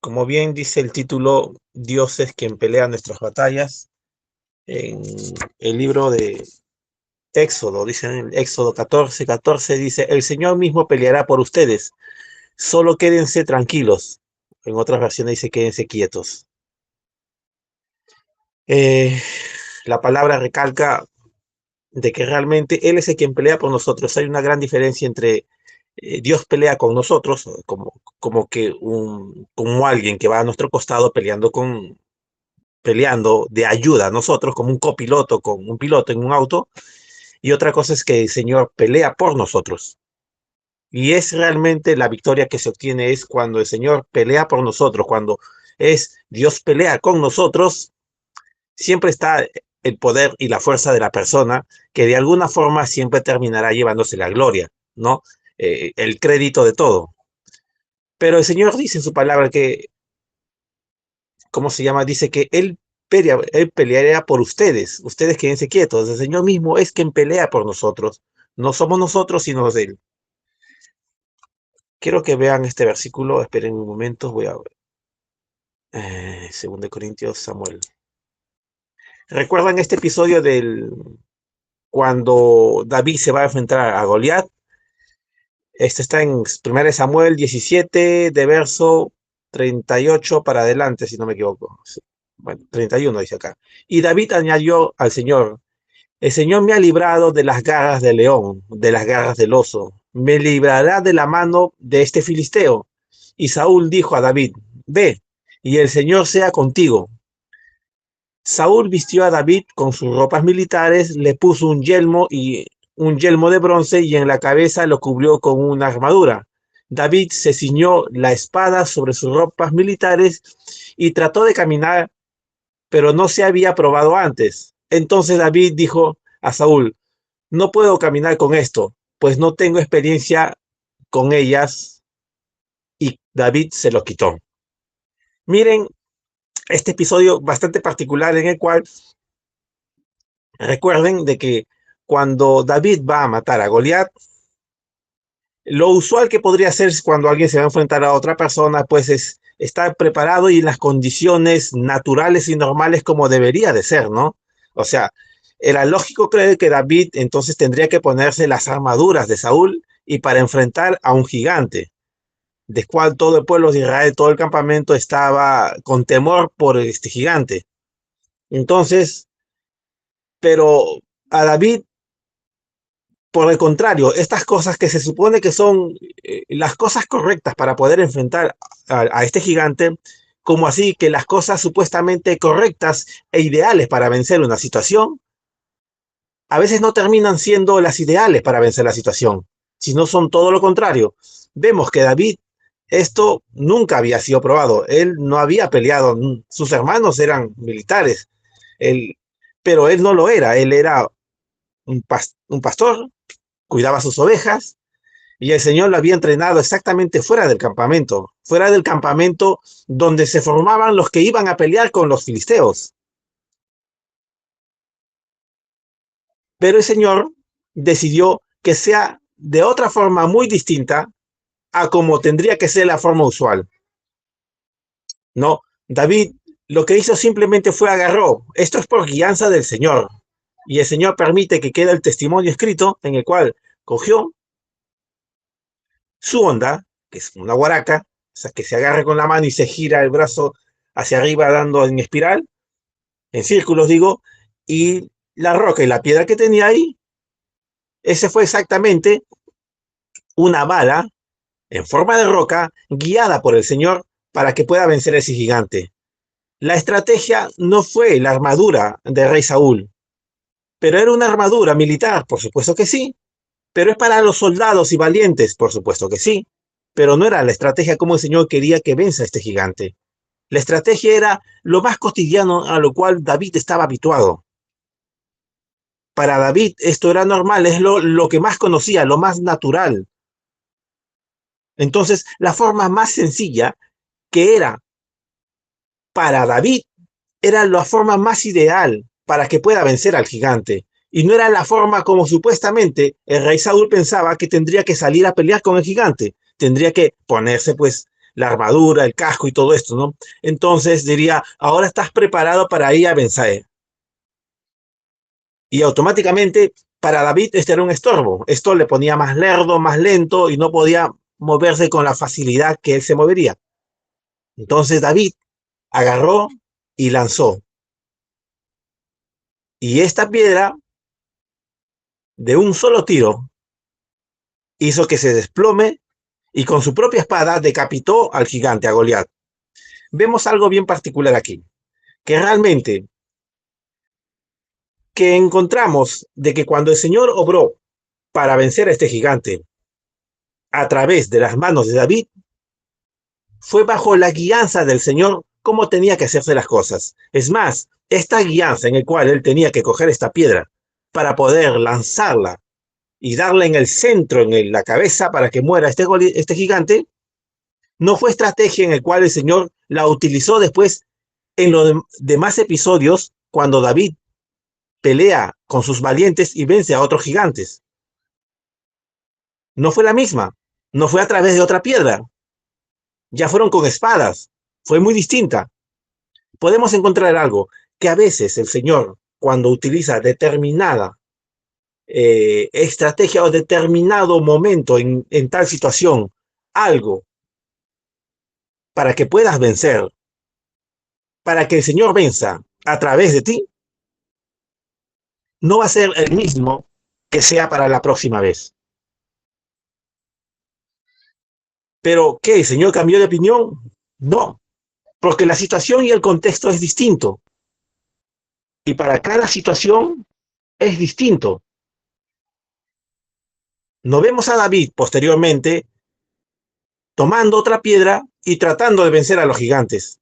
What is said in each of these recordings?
Como bien dice el título, Dios es quien pelea nuestras batallas. En el libro de Éxodo, dice en el Éxodo 14:14, dice, el Señor mismo peleará por ustedes, solo quédense tranquilos. En otras versiones dice, quédense quietos. Eh, la palabra recalca de que realmente Él es el quien pelea por nosotros. Hay una gran diferencia entre Dios pelea con nosotros, como que como alguien que va a nuestro costado peleando de ayuda a nosotros, como un copiloto con un piloto en un auto, y otra cosa es que el Señor pelea por nosotros. Y es realmente la victoria que se obtiene es cuando el Señor pelea por nosotros, cuando es Dios pelea con nosotros, siempre está el poder y la fuerza de la persona que de alguna forma siempre terminará llevándose la gloria, ¿no? El crédito de todo. Pero el Señor dice en su palabra que, ¿cómo se llama? Dice que él pelearía por ustedes. Ustedes quédense quietos. El Señor mismo es quien pelea por nosotros. No somos nosotros, sino Él. Quiero que vean este versículo. Esperen un momento. Voy a ver. 2 Corintios, Samuel. ¿Recuerdan este episodio cuando David se va a enfrentar a Goliat? Este está en 1 Samuel 17, de verso 38 para adelante, si no me equivoco. Sí. Bueno, 31 dice acá. Y David añadió al Señor, el Señor me ha librado de las garras del león, de las garras del oso. Me librará de la mano de este filisteo. Y Saúl dijo a David, ve, y el Señor sea contigo. Saúl vistió a David con sus ropas militares, le puso un yelmo de bronce y en la cabeza lo cubrió con una armadura. David se ciñó la espada sobre sus ropas militares y trató de caminar, pero no se había probado antes. Entonces David dijo a Saúl, no puedo caminar con esto, pues no tengo experiencia con ellas, y David se lo quitó. Miren este episodio bastante particular en el cual recuerden de que cuando David va a matar a Goliat, lo usual que podría hacer cuando alguien se va a enfrentar a otra persona, pues es estar preparado y en las condiciones naturales y normales como debería de ser, ¿no? O sea, era lógico creer que David entonces tendría que ponerse las armaduras de Saúl y para enfrentar a un gigante, del cual todo el pueblo de Israel, todo el campamento estaba con temor por este gigante. Entonces, pero a David, por el contrario, estas cosas que se supone que son las cosas correctas para poder enfrentar a este gigante, como así que las cosas supuestamente correctas e ideales para vencer una situación, a veces no terminan siendo las ideales para vencer la situación, sino son todo lo contrario. Vemos que David, esto nunca había sido probado, él no había peleado, sus hermanos eran militares, él, pero él no lo era, él era un pastor, cuidaba sus ovejas, y el Señor lo había entrenado exactamente fuera del campamento donde se formaban los que iban a pelear con los filisteos. Pero el Señor decidió que sea de otra forma muy distinta a como tendría que ser la forma usual. No, David lo que hizo simplemente fue agarró, esto es por guianza del Señor, y el Señor permite que quede el testimonio escrito en el cual cogió su onda, que es una guaraca, o sea, que se agarra con la mano y se gira el brazo hacia arriba dando en espiral, en círculos digo, y la roca y la piedra que tenía ahí, ese fue exactamente una bala en forma de roca guiada por el Señor para que pueda vencer a ese gigante. La estrategia no fue la armadura del rey Saúl, pero era una armadura militar, por supuesto que sí, pero es para los soldados y valientes, por supuesto que sí, pero no era la estrategia como el Señor quería que venza a este gigante. La estrategia era lo más cotidiano a lo cual David estaba habituado. Para David esto era normal, es lo que más conocía, lo más natural. Entonces, la forma más sencilla que era para David era la forma más ideal para que pueda vencer al gigante. Y no era la forma como supuestamente el rey Saúl pensaba que tendría que salir a pelear con el gigante. Tendría que ponerse pues la armadura, el casco y todo esto, ¿no? Entonces diría, ahora estás preparado para ir a vencer. Y automáticamente para David este era un estorbo. Esto le ponía más lerdo, más lento y no podía moverse con la facilidad que él se movería. Entonces David agarró y lanzó. Y esta piedra, de un solo tiro, hizo que se desplome y con su propia espada decapitó al gigante, a Goliat. Vemos algo bien particular aquí, que realmente que encontramos de que cuando el Señor obró para vencer a este gigante a través de las manos de David, fue bajo la guianza del Señor cómo tenía que hacerse las cosas. Es más, esta guianza en el cual él tenía que coger esta piedra para poder lanzarla y darle en el centro, en la cabeza, para que muera este gigante, no fue estrategia en el cual el Señor la utilizó después en los demás episodios cuando David pelea con sus valientes y vence a otros gigantes. No fue la misma, no fue a través de otra piedra, ya fueron con espadas, fue muy distinta. Podemos encontrar algo, que a veces el Señor, cuando utiliza determinada estrategia o determinado momento en tal situación, algo para que puedas vencer, para que el Señor venza a través de ti, no va a ser el mismo que sea para la próxima vez. Pero, ¿qué? ¿El Señor cambió de opinión? No, porque la situación y el contexto es distinto. Y para cada situación es distinto. No vemos a David posteriormente tomando otra piedra y tratando de vencer a los gigantes.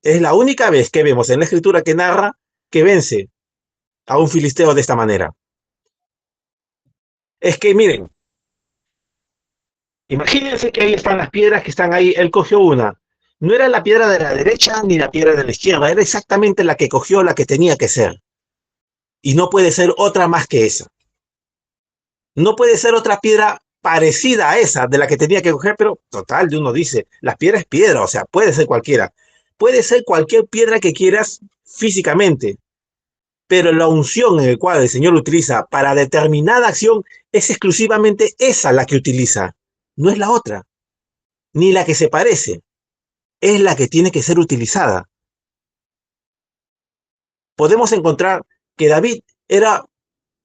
Es la única vez que vemos en la escritura que narra que vence a un filisteo de esta manera. Es que miren, imagínense que ahí están las piedras que están ahí, él cogió una. No era la piedra de la derecha ni la piedra de la izquierda, era exactamente la que cogió, la que tenía que ser. Y no puede ser otra más que esa. No puede ser otra piedra parecida a esa de la que tenía que coger, pero total, de uno dice, la piedra es piedra, o sea, puede ser cualquiera. Puede ser cualquier piedra que quieras físicamente, pero la unción en la cual el Señor utiliza para determinada acción es exclusivamente esa la que utiliza, no es la otra, ni la que se parece, es la que tiene que ser utilizada. Podemos encontrar que David era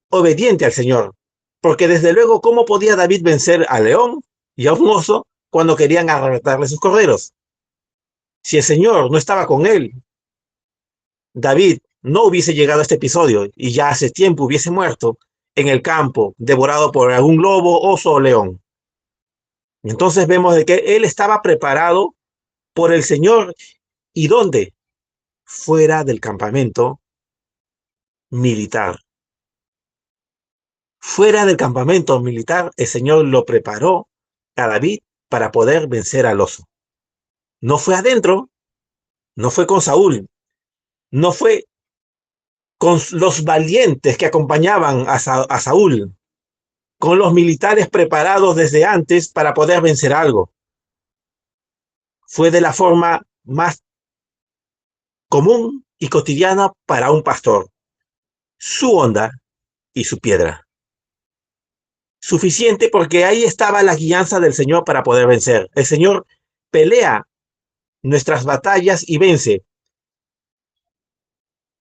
obediente al Señor, porque desde luego, ¿cómo podía David vencer al león y a un oso cuando querían arrebatarle sus corderos? Si el Señor no estaba con él, David no hubiese llegado a este episodio y ya hace tiempo hubiese muerto en el campo, devorado por algún lobo, oso o león. Entonces vemos de que él estaba preparado por el Señor. ¿Y dónde? Fuera del campamento militar. Fuera del campamento militar, el Señor lo preparó a David para poder vencer al oso. No fue adentro, no fue con Saúl, no fue con los valientes que acompañaban a Saúl, con los militares preparados desde antes para poder vencer algo. Fue de la forma más común y cotidiana para un pastor. Su onda y su piedra. Suficiente porque ahí estaba la guianza del Señor para poder vencer. El Señor pelea nuestras batallas y vence.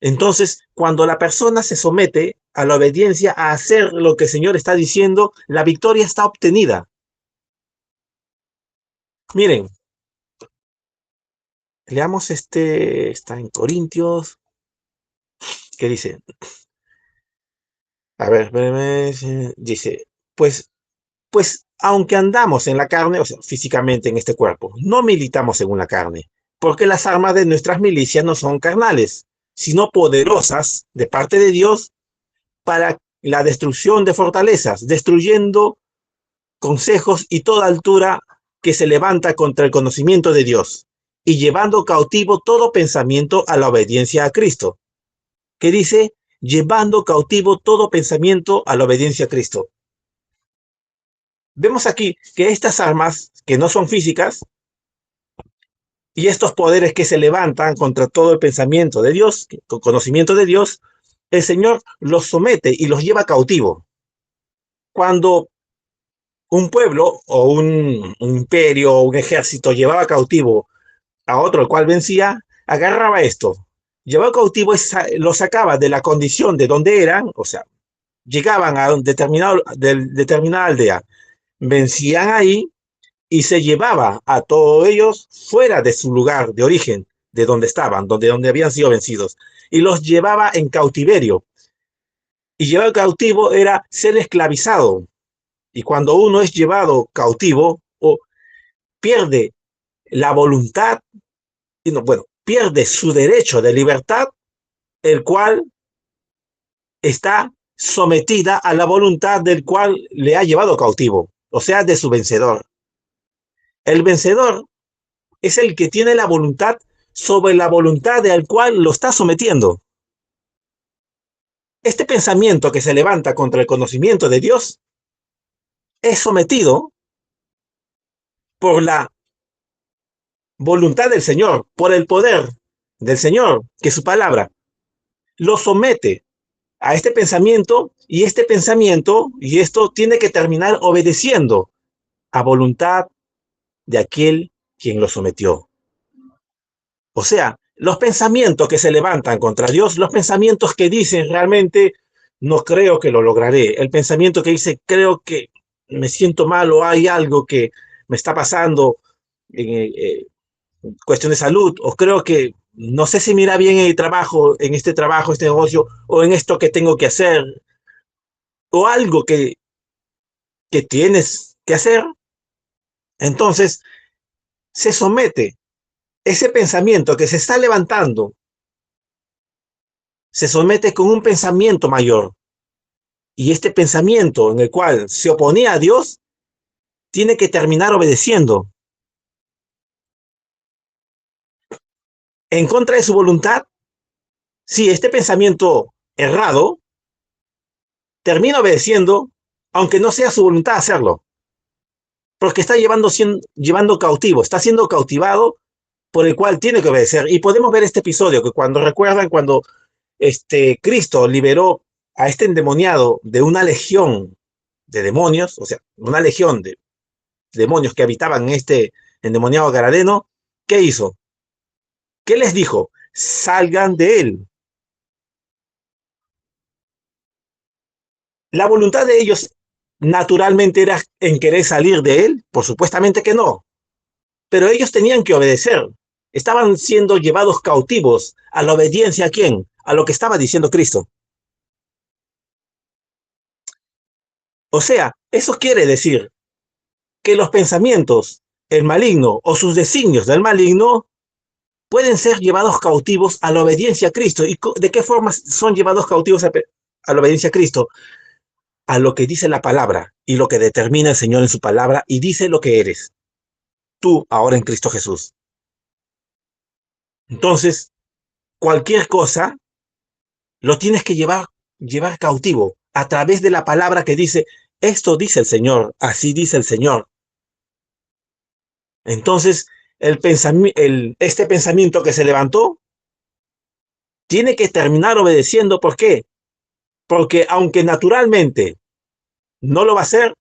Entonces, cuando la persona se somete a la obediencia, a hacer lo que el Señor está diciendo, la victoria está obtenida. Miren, leamos está en Corintios, ¿qué dice? A ver, dice, pues aunque andamos en la carne, o sea, físicamente en este cuerpo, no militamos según la carne, porque las armas de nuestras milicias no son carnales, sino poderosas de parte de Dios para la destrucción de fortalezas, destruyendo consejos y toda altura que se levanta contra el conocimiento de Dios, y llevando cautivo todo pensamiento a la obediencia a Cristo. ¿Qué dice? Llevando cautivo todo pensamiento a la obediencia a Cristo. Vemos aquí que estas armas, que no son físicas, Y estos poderes que se levantan contra todo el pensamiento de Dios, con conocimiento de Dios, el Señor los somete y los lleva cautivo. Cuando un pueblo o un imperio o un ejército llevaba cautivo a otro el cual vencía, agarraba esto, llevaba cautivo, lo sacaba de la condición de donde eran, o sea, llegaban a un determinada aldea, vencían ahí y se llevaba a todos ellos fuera de su lugar de origen, de donde estaban, donde habían sido vencidos, y los llevaba en cautiverio. Y llevar cautivo era ser esclavizado. Y cuando uno es llevado cautivo, o pierde la voluntad, bueno, pierde su derecho de libertad, el cual está sometida a la voluntad del cual le ha llevado cautivo, o sea, de su vencedor. El vencedor es el que tiene la voluntad sobre la voluntad del cual lo está sometiendo. Este pensamiento que se levanta contra el conocimiento de Dios es sometido por la voluntad del Señor, por el poder del Señor, que su palabra lo somete a este pensamiento, y esto tiene que terminar obedeciendo a voluntad de aquel quien lo sometió. O sea, los pensamientos que se levantan contra Dios, los pensamientos que dicen realmente no creo que lo lograré, el pensamiento que dice creo que me siento mal o hay algo que me está pasando en cuestión de salud, o creo que no sé si me irá bien en el trabajo, en este trabajo, este negocio, o en esto que tengo que hacer, o algo que tienes que hacer, entonces se somete ese pensamiento que se está levantando, se somete con un pensamiento mayor. Y este pensamiento en el cual se oponía a Dios tiene que terminar obedeciendo en contra de su voluntad. Si este pensamiento errado termina obedeciendo, aunque no sea su voluntad hacerlo, porque está llevando cautivo, está siendo cautivado por el cual tiene que obedecer. Y podemos ver este episodio que cuando recuerdan, cuando Cristo liberó a este endemoniado de una legión de demonios, o sea, una legión de demonios que habitaban en este endemoniado gadareno, ¿qué hizo? ¿Qué les dijo? Salgan de él. La voluntad de ellos naturalmente era en querer salir de él, por supuestamente que no, pero ellos tenían que obedecer. Estaban siendo llevados cautivos a la obediencia a quién, a lo que estaba diciendo Cristo. O sea, eso quiere decir que los pensamientos, el maligno o sus designios del maligno pueden ser llevados cautivos a la obediencia a Cristo. ¿Y de qué forma son llevados cautivos a la obediencia a Cristo? A lo que dice la palabra y lo que determina el Señor en su palabra, y dice lo que eres tú ahora en Cristo Jesús. Entonces, cualquier cosa lo tienes que llevar cautivo a través de la palabra que dice, esto dice el Señor, así dice el Señor. Entonces, este pensamiento que se levantó tiene que terminar obedeciendo. ¿Por qué? Porque aunque naturalmente no lo va a hacer,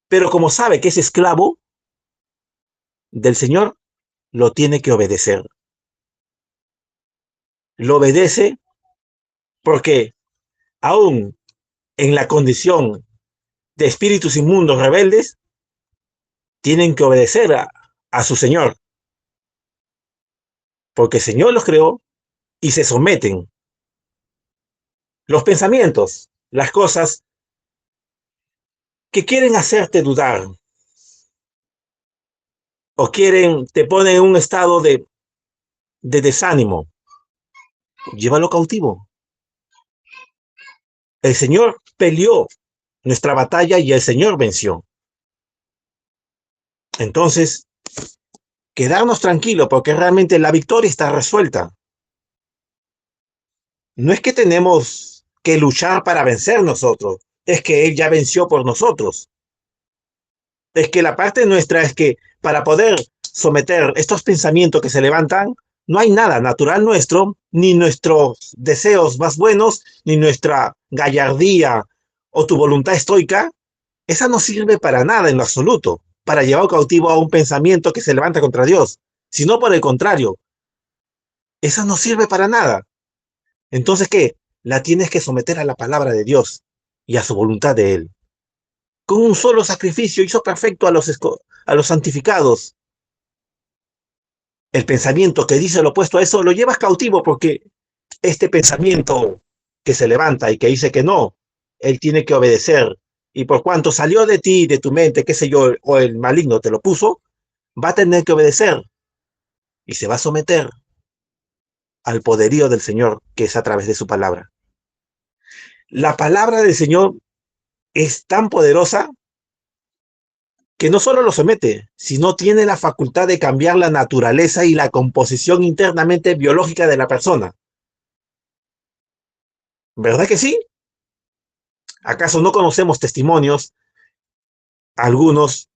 pero como sabe que es esclavo del Señor, lo tiene que obedecer. Lo obedece porque aún en la condición de espíritus inmundos rebeldes, tienen que obedecer a su Señor, porque el Señor los creó y se someten. Los pensamientos, las cosas que quieren hacerte dudar o te ponen en un estado de desánimo, llévalo cautivo. El Señor peleó nuestra batalla y el Señor venció. Entonces, quedarnos tranquilos porque realmente la victoria está resuelta. No es que tenemos que luchar para vencer nosotros, es que Él ya venció por nosotros. Es que la parte nuestra es que para poder someter estos pensamientos que se levantan, no hay nada natural nuestro, ni nuestros deseos más buenos, ni nuestra gallardía o tu voluntad estoica, esa no sirve para nada en lo absoluto, para llevar cautivo a un pensamiento que se levanta contra Dios, sino por el contrario, esa no sirve para nada. Entonces, ¿qué? La tienes que someter a la palabra de Dios y a su voluntad de Él. Con un solo sacrificio hizo perfecto a los santificados. El pensamiento que dice lo opuesto a eso lo llevas cautivo porque este pensamiento que se levanta y que dice que no, Él tiene que obedecer. Y por cuanto salió de ti, de tu mente, qué sé yo, o el maligno te lo puso, va a tener que obedecer y se va a someter al poderío del Señor, que es a través de su palabra. La palabra del Señor es tan poderosa que no solo lo somete, sino tiene la facultad de cambiar la naturaleza y la composición internamente biológica de la persona. ¿Verdad que sí? ¿Acaso no conocemos testimonios, algunos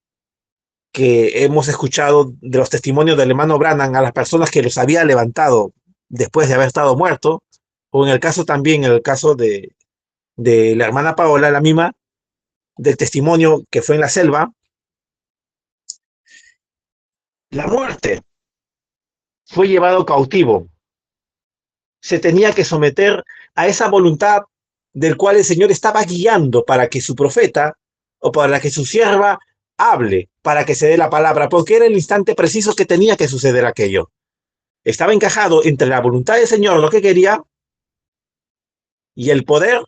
que hemos escuchado de los testimonios del hermano Branham a las personas que los había levantado después de haber estado muerto? O en el caso también, en el caso de la hermana Paola, la misma, del testimonio que fue en la selva, la muerte fue llevado cautivo. Se tenía que someter a esa voluntad del cual el Señor estaba guiando para que su profeta o para que su sierva hable, para que se dé la palabra, porque era el instante preciso que tenía que suceder aquello. Estaba encajado entre la voluntad del Señor, lo que quería, y el poder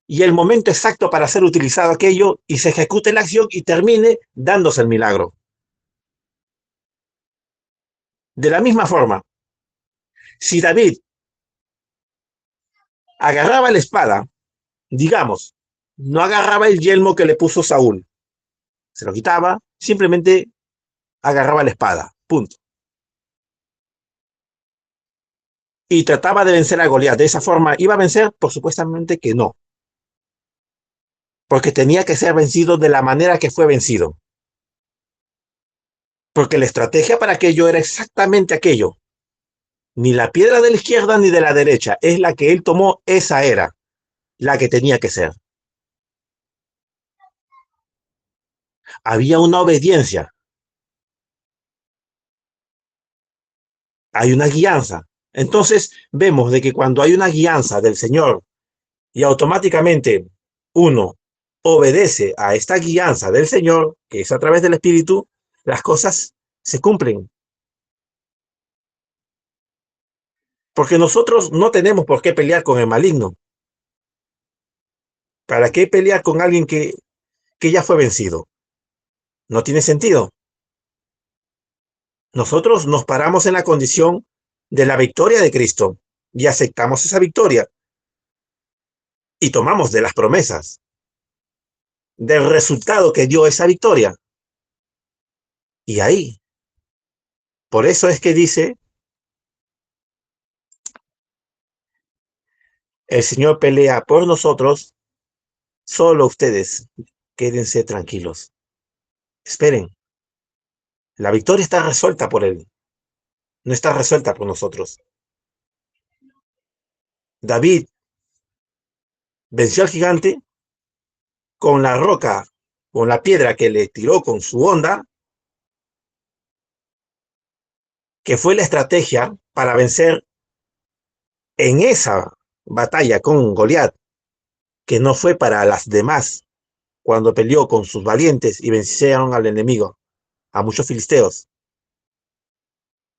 y el momento exacto para ser utilizado aquello y se ejecute la acción y termine dándose el milagro. De la misma forma, si David agarraba la espada, digamos, no agarraba el yelmo que le puso Saúl, se lo quitaba, simplemente agarraba la espada, punto. Y trataba de vencer a Goliat. De esa forma, ¿iba a vencer? Por supuestamente que no, porque tenía que ser vencido de la manera que fue vencido. Porque la estrategia para aquello era exactamente aquello. Ni la piedra de la izquierda ni de la derecha, es la que él tomó, esa era la que tenía que ser. Había una obediencia, hay una guianza. Entonces vemos de que cuando hay una guianza del Señor y automáticamente uno obedece a esta guianza del Señor, que es a través del Espíritu, las cosas se cumplen. Porque nosotros no tenemos por qué pelear con el maligno. ¿Para qué pelear con alguien que ya fue vencido? No tiene sentido. Nosotros nos paramos en la condición de la victoria de Cristo y aceptamos esa victoria y tomamos de las promesas, del resultado que dio esa victoria. Y ahí, por eso es que dice, el Señor pelea por nosotros, solo ustedes quédense tranquilos. Esperen, la victoria está resuelta por Él, no está resuelta por nosotros. David venció al gigante con la roca, con la piedra que le tiró con su onda, que fue la estrategia para vencer en esa batalla con Goliat, que no fue para las demás, cuando peleó con sus valientes y vencieron al enemigo, a muchos filisteos.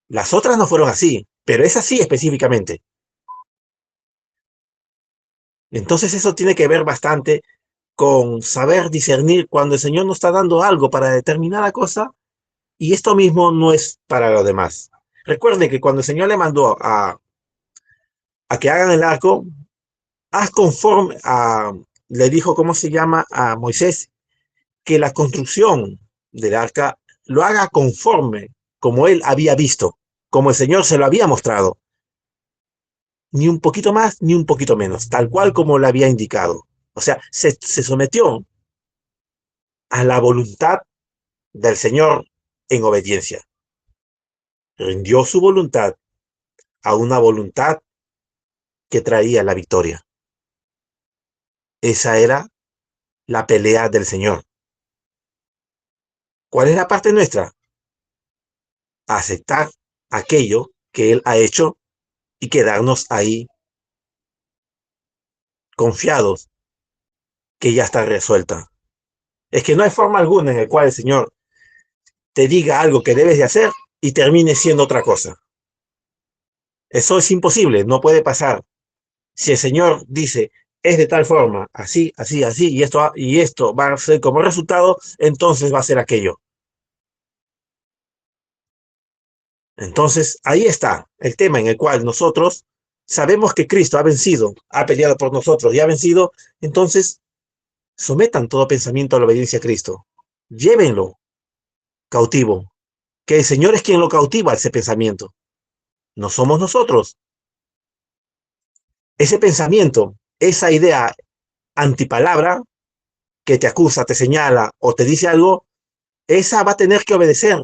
Las otras no fueron así, pero esa sí específicamente. Entonces eso tiene que ver bastante con saber discernir cuando el Señor nos está dando algo para determinada cosa y esto mismo no es para los demás. Recuerden que cuando el Señor le mandó a que hagan el arco, haz conforme a, le dijo, ¿cómo se llama? A Moisés, que la construcción del arca lo haga conforme como él había visto, como el Señor se lo había mostrado. Ni un poquito más, ni un poquito menos, tal cual como le había indicado. O sea, se sometió a la voluntad del Señor en obediencia. Rindió su voluntad a una voluntad que traía la victoria. Esa era la pelea del Señor. ¿Cuál es la parte nuestra? Aceptar aquello que Él ha hecho y quedarnos ahí confiados que ya está resuelta. Es que no hay forma alguna en la cual el Señor te diga algo que debes de hacer y termine siendo otra cosa. Eso es imposible, no puede pasar. Si el Señor dice, es de tal forma, así, así, así, y esto va a ser como resultado, entonces va a ser aquello. Entonces, ahí está el tema en el cual nosotros sabemos que Cristo ha vencido, ha peleado por nosotros y ha vencido. Entonces, sometan todo pensamiento a la obediencia a Cristo. Llévenlo cautivo, que el Señor es quien lo cautiva ese pensamiento. No somos nosotros. Ese pensamiento, esa idea antipalabra que te acusa, te señala o te dice algo, esa va a tener que obedecer.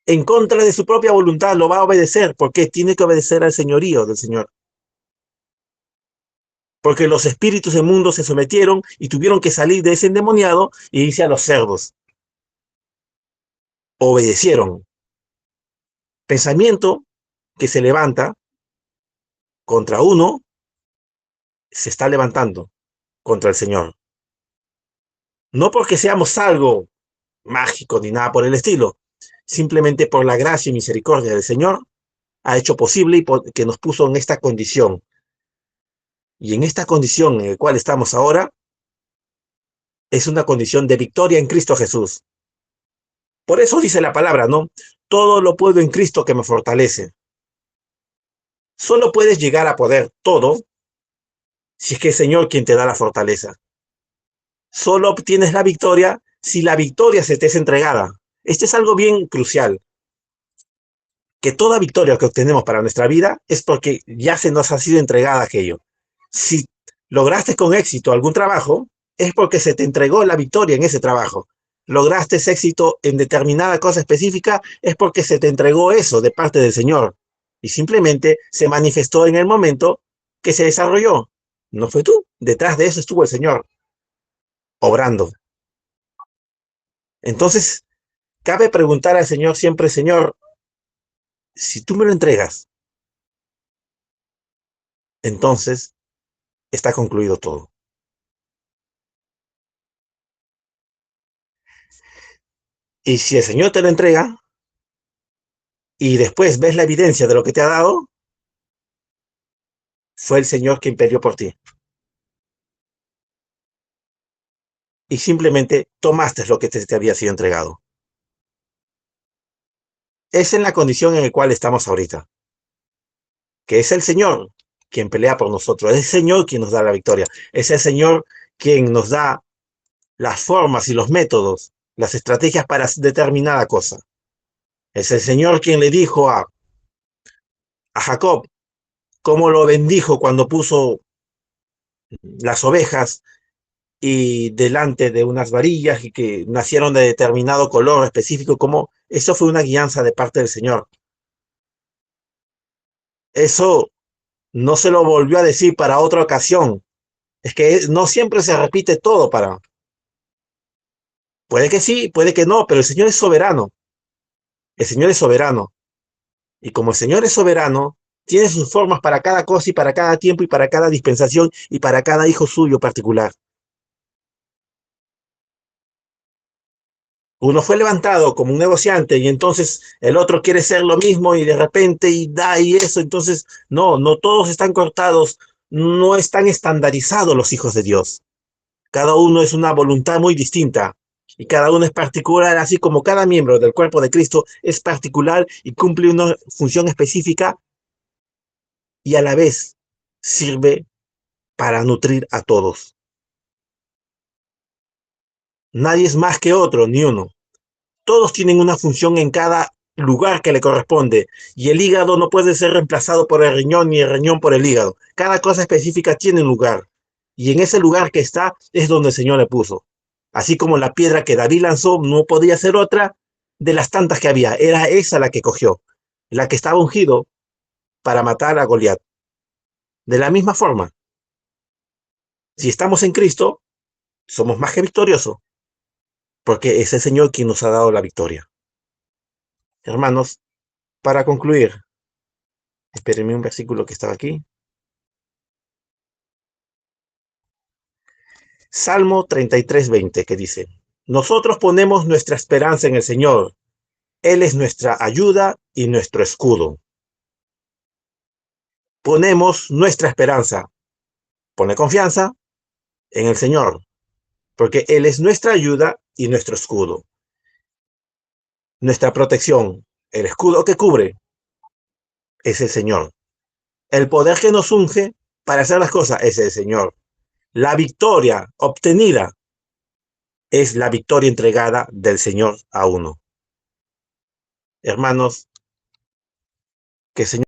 En contra de su propia voluntad lo va a obedecer porque tiene que obedecer al señorío del Señor. Porque los espíritus inmundos se sometieron y tuvieron que salir de ese endemoniado y irse a los cerdos. Obedecieron. Pensamiento que se levanta contra uno, se está levantando contra el Señor. No porque seamos algo mágico ni nada por el estilo, simplemente por la gracia y misericordia del Señor ha hecho posible y que nos puso en esta condición. Y en esta condición en la cual estamos ahora, es una condición de victoria en Cristo Jesús. Por eso dice la palabra, ¿no? Todo lo puedo en Cristo que me fortalece. Solo puedes llegar a poder todo si es que es el Señor quien te da la fortaleza. Solo obtienes la victoria si la victoria se te es entregada. Esto es algo bien crucial. Que toda victoria que obtenemos para nuestra vida es porque ya se nos ha sido entregada aquello. Si lograste con éxito algún trabajo, es porque se te entregó la victoria en ese trabajo. Lograste éxito en determinada cosa específica, es porque se te entregó eso de parte del Señor. Y simplemente se manifestó en el momento que se desarrolló. No fue tú. Detrás de eso estuvo el Señor, obrando. Entonces, cabe preguntar al Señor siempre, Señor, si tú me lo entregas, entonces está concluido todo. Y si el Señor te lo entrega y después ves la evidencia de lo que te ha dado, fue el Señor quien peleó por ti. Y simplemente tomaste lo que te había sido entregado. Es en la condición en la cual estamos ahorita. Que es el Señor quien pelea por nosotros. Es el Señor quien nos da la victoria. Es el Señor quien nos da las formas y los métodos, las estrategias para determinada cosa. Es el Señor quien le dijo a Jacob cómo lo bendijo cuando puso las ovejas y delante de unas varillas y que nacieron de determinado color específico, como eso fue una guianza de parte del Señor. Eso no se lo volvió a decir para otra ocasión. Es que no siempre se repite todo para... Puede que sí, puede que no, pero el Señor es soberano. El Señor es soberano. Y como el Señor es soberano, tiene sus formas para cada cosa y para cada tiempo y para cada dispensación y para cada hijo suyo particular. Uno fue levantado como un negociante y entonces el otro quiere ser lo mismo y de repente y da y eso. Entonces, no todos están cortados, no están estandarizados los hijos de Dios. Cada uno es una voluntad muy distinta y cada uno es particular, así como cada miembro del cuerpo de Cristo es particular y cumple una función específica y a la vez sirve para nutrir a todos. Nadie es más que otro, ni uno. Todos tienen una función en cada lugar que le corresponde y el hígado no puede ser reemplazado por el riñón ni el riñón por el hígado. Cada cosa específica tiene un lugar y en ese lugar que está es donde el Señor le puso. Así como la piedra que David lanzó no podía ser otra, de las tantas que había. Era esa la que cogió, la que estaba ungido para matar a Goliat. De la misma forma, si estamos en Cristo, somos más que victoriosos, porque es el Señor quien nos ha dado la victoria. Hermanos, para concluir, espérenme un versículo que estaba aquí. Salmo 33:20, que dice: nosotros ponemos nuestra esperanza en el Señor. Él es nuestra ayuda y nuestro escudo. Ponemos nuestra esperanza, pone confianza en el Señor, porque Él es nuestra ayuda y nuestro escudo. Nuestra protección, el escudo que cubre, es el Señor. El poder que nos unge para hacer las cosas es el Señor. La victoria obtenida es la victoria entregada del Señor a uno. Hermanos, que el Señor